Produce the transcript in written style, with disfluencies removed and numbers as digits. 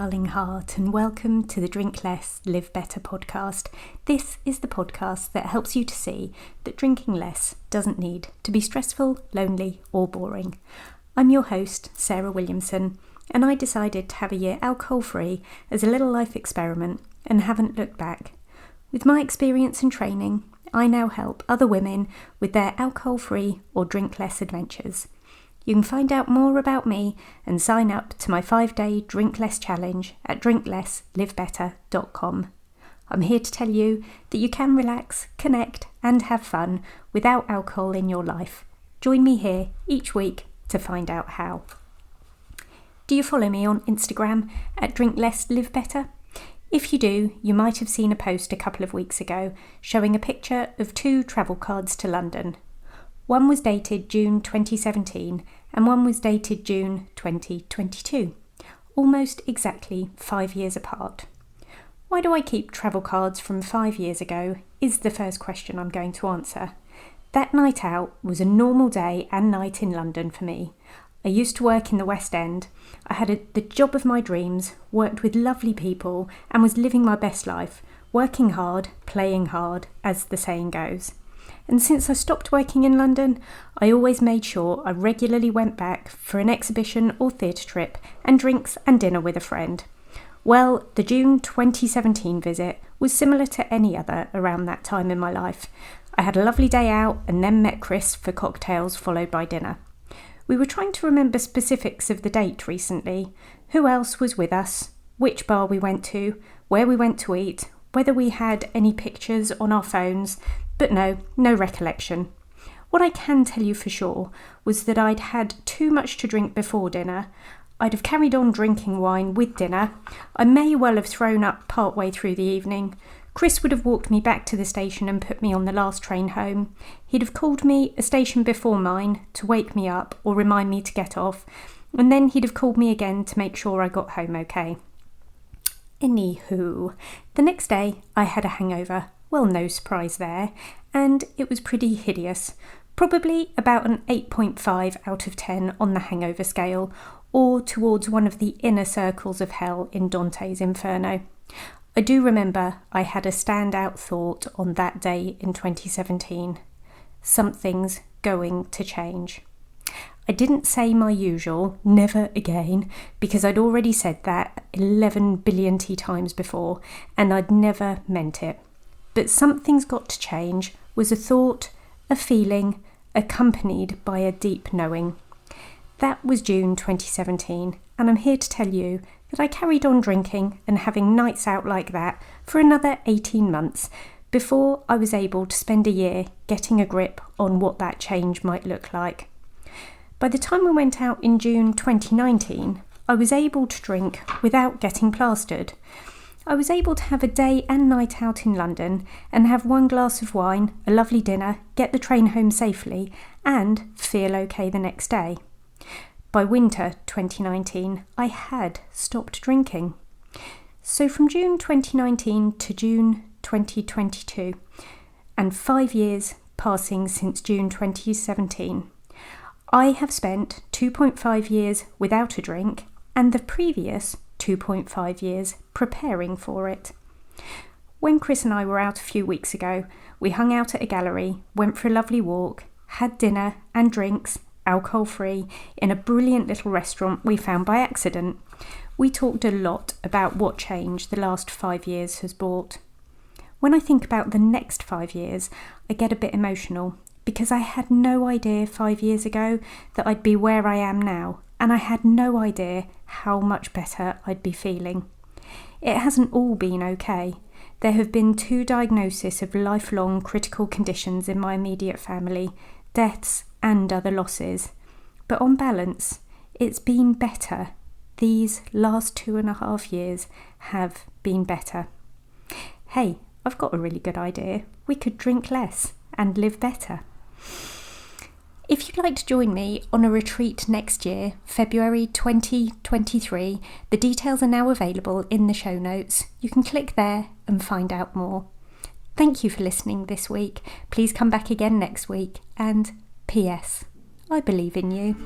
darling heart, and welcome to the Drink Less, Live Better podcast. This is the podcast that helps you to see that drinking less doesn't need to be stressful, lonely, or boring. I'm your host, Sarah Williamson, and I decided to have a year alcohol-free as a little life experiment and haven't looked back. With my experience and training, I now help other women with their alcohol-free or drink less adventures. You can find out more about me and sign up to my 5-day Drink Less challenge at drinklesslivebetter.com. I'm here to tell you that you can relax, connect and have fun without alcohol in your life. Join me here each week to find out how. Do you follow me on Instagram at drinklesslivebetter? If you do, you might have seen a post a couple of weeks ago showing a picture of 2 travel cards to London. One was dated June 2017 and one was dated June 2022, almost exactly 5 years apart. Why do I keep travel cards from 5 years ago is the first question I'm going to answer. That night out was a normal day and night in London for me. I used to work in the West End. I had the job of my dreams, worked with lovely people and was living my best life, working hard, playing hard, as the saying goes. And since I stopped working in London, I always made sure I regularly went back for an exhibition or theatre trip and drinks and dinner with a friend. Well, the June 2017 visit was similar to any other around that time in my life. I had a lovely day out and then met Chris for cocktails followed by dinner. We were trying to remember specifics of the date recently, who else was with us, which bar we went to, where we went to eat, whether we had any pictures on our phones, but no recollection. What I can tell you for sure was that I'd had too much to drink before dinner. I'd have carried on drinking wine with dinner. I may well have thrown up partway through the evening. Chris would have walked me back to the station and put me on the last train home. He'd have called me a station before mine to wake me up or remind me to get off, and then he'd have called me again to make sure I got home okay. Anywho, the next day I had a hangover. Well, no surprise there, and it was pretty hideous. Probably about an 8.5 out of 10 on the hangover scale, or towards one of the inner circles of hell in Dante's Inferno. I do remember I had a standout thought on that day in 2017. Something's going to change. I didn't say my usual, never again, because I'd already said that 11 billion times before, and I'd never meant it. But something's got to change was a thought, a feeling, accompanied by a deep knowing. That was June 2017, and I'm here to tell you that I carried on drinking and having nights out like that for another 18 months before I was able to spend a year getting a grip on what that change might look like. By the time we went out in June 2019, I was able to drink without getting plastered. I was able to have a day and night out in London and have 1 glass of wine, a lovely dinner, get the train home safely and feel okay the next day. By winter 2019, I had stopped drinking. So from June 2019 to June 2022, and 5 years passing since June 2017, I have spent 2.5 years without a drink and the previous 2.5 years preparing for it. When Chris and I were out a few weeks ago, we hung out at a gallery, went for a lovely walk, had dinner and drinks, alcohol-free, in a brilliant little restaurant we found by accident. We talked a lot about what change the last 5 years has brought. When I think about the next 5 years, I get a bit emotional because I had no idea 5 years ago that I'd be where I am now, and I had no idea how much better I'd be feeling. It hasn't all been okay. There have been 2 diagnoses of lifelong critical conditions in my immediate family, deaths and other losses. But on balance, it's been better. These last 2.5 years have been better. Hey, I've got a really good idea. We could drink less and live better. If you'd like to join me on a retreat next year, February 2023, the details are now available in the show notes. You can click there and find out more. Thank you for listening this week. Please come back again next week. And P.S. I believe in you.